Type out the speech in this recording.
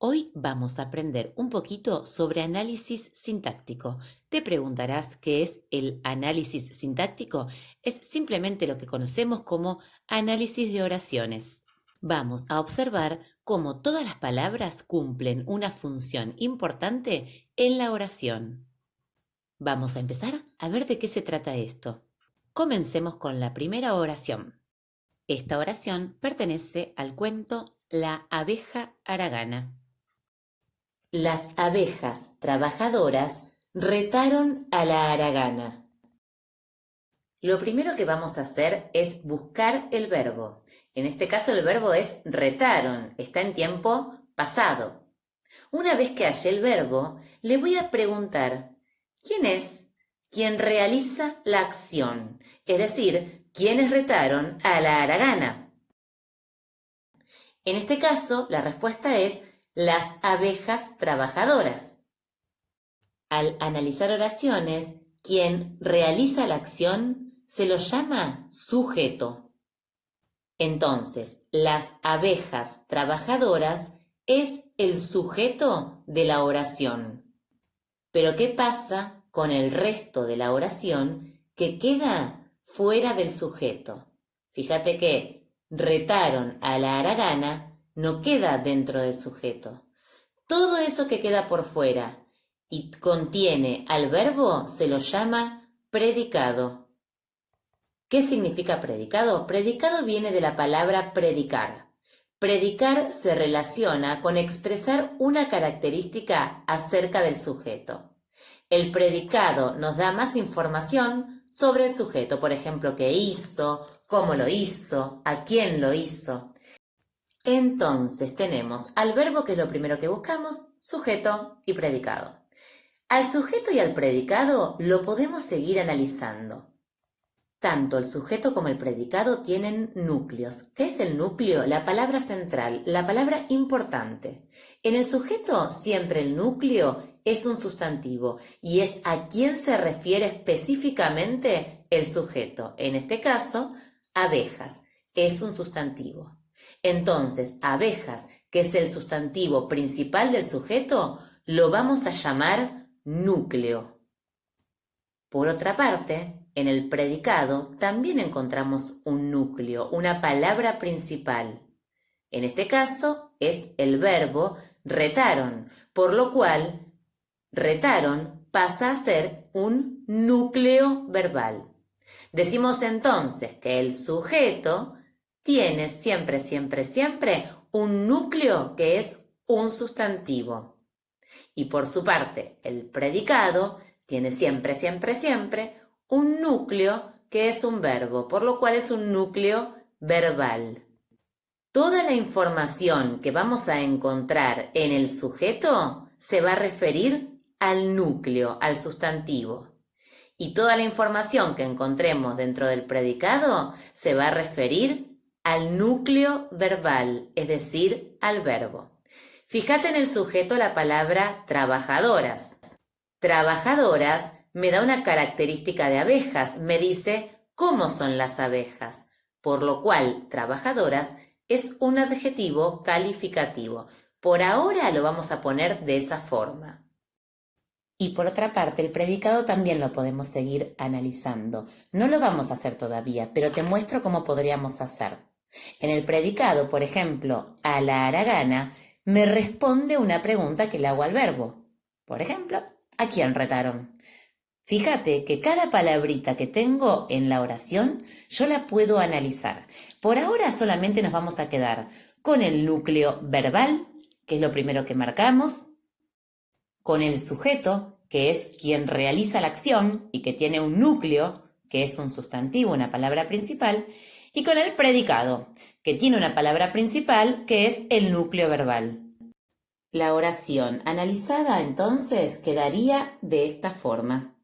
Hoy vamos a aprender un poquito sobre análisis sintáctico. Te preguntarás qué es el análisis sintáctico. Es simplemente lo que conocemos como análisis de oraciones. Vamos a observar cómo todas las palabras cumplen una función importante en la oración. Vamos a empezar a ver de qué se trata esto. Comencemos con la primera oración. Esta oración pertenece al cuento La abeja haragana. Las abejas trabajadoras retaron a la haragana. Lo primero que vamos a hacer es buscar el verbo. En este caso el verbo es retaron, está en tiempo pasado. Una vez que hallé el verbo, le voy a preguntar, ¿quién es quien realiza la acción? Es decir, ¿quiénes retaron a la haragana? En este caso, la respuesta es las abejas trabajadoras. Al analizar oraciones, quien realiza la acción se lo llama sujeto. Entonces, las abejas trabajadoras es el sujeto de la oración. Pero ¿qué pasa con el resto de la oración que queda fuera del sujeto? Fíjate que retaron a la haragana no queda dentro del sujeto. Todo eso que queda por fuera y contiene al verbo se lo llama predicado. ¿Qué significa predicado? Predicado viene de la palabra predicar. Predicar se relaciona con expresar una característica acerca del sujeto. El predicado nos da más información sobre el sujeto, por ejemplo, qué hizo, cómo lo hizo, a quién lo hizo. Entonces tenemos al verbo, que es lo primero que buscamos, sujeto y predicado. Al sujeto y al predicado lo podemos seguir analizando. Tanto el sujeto como el predicado tienen núcleos. ¿Qué es el núcleo? La palabra central, la palabra importante. En el sujeto siempre el núcleo es un sustantivo y es a quién se refiere específicamente el sujeto. En este caso, abejas, es un sustantivo. Entonces, abejas, que es el sustantivo principal del sujeto, lo vamos a llamar núcleo. Por otra parte, en el predicado también encontramos un núcleo, una palabra principal. En este caso es el verbo retaron, por lo cual retaron pasa a ser un núcleo verbal. Decimos entonces que el sujeto tiene siempre un núcleo que es un sustantivo. Y por su parte, el predicado tiene siempre un núcleo que es un verbo, por lo cual es un núcleo verbal. Toda la información que vamos a encontrar en el sujeto se va a referir al núcleo, al sustantivo. Y toda la información que encontremos dentro del predicado se va a referir al núcleo verbal, es decir, al verbo. Fíjate en el sujeto la palabra trabajadoras. Trabajadoras me da una característica de abejas, me dice cómo son las abejas, por lo cual trabajadoras es un adjetivo calificativo. Por ahora lo vamos a poner de esa forma. Y por otra parte, el predicado también lo podemos seguir analizando. No lo vamos a hacer todavía, pero te muestro cómo podríamos hacer. En el predicado, por ejemplo, a la haragana, me responde una pregunta que le hago al verbo. Por ejemplo, ¿a quién retaron? Fíjate que cada palabrita que tengo en la oración, yo la puedo analizar. Por ahora solamente nos vamos a quedar con el núcleo verbal, que es lo primero que marcamos, con el sujeto, que es quien realiza la acción y que tiene un núcleo, que es un sustantivo, una palabra principal, y con el predicado, que tiene una palabra principal, que es el núcleo verbal. La oración analizada entonces quedaría de esta forma.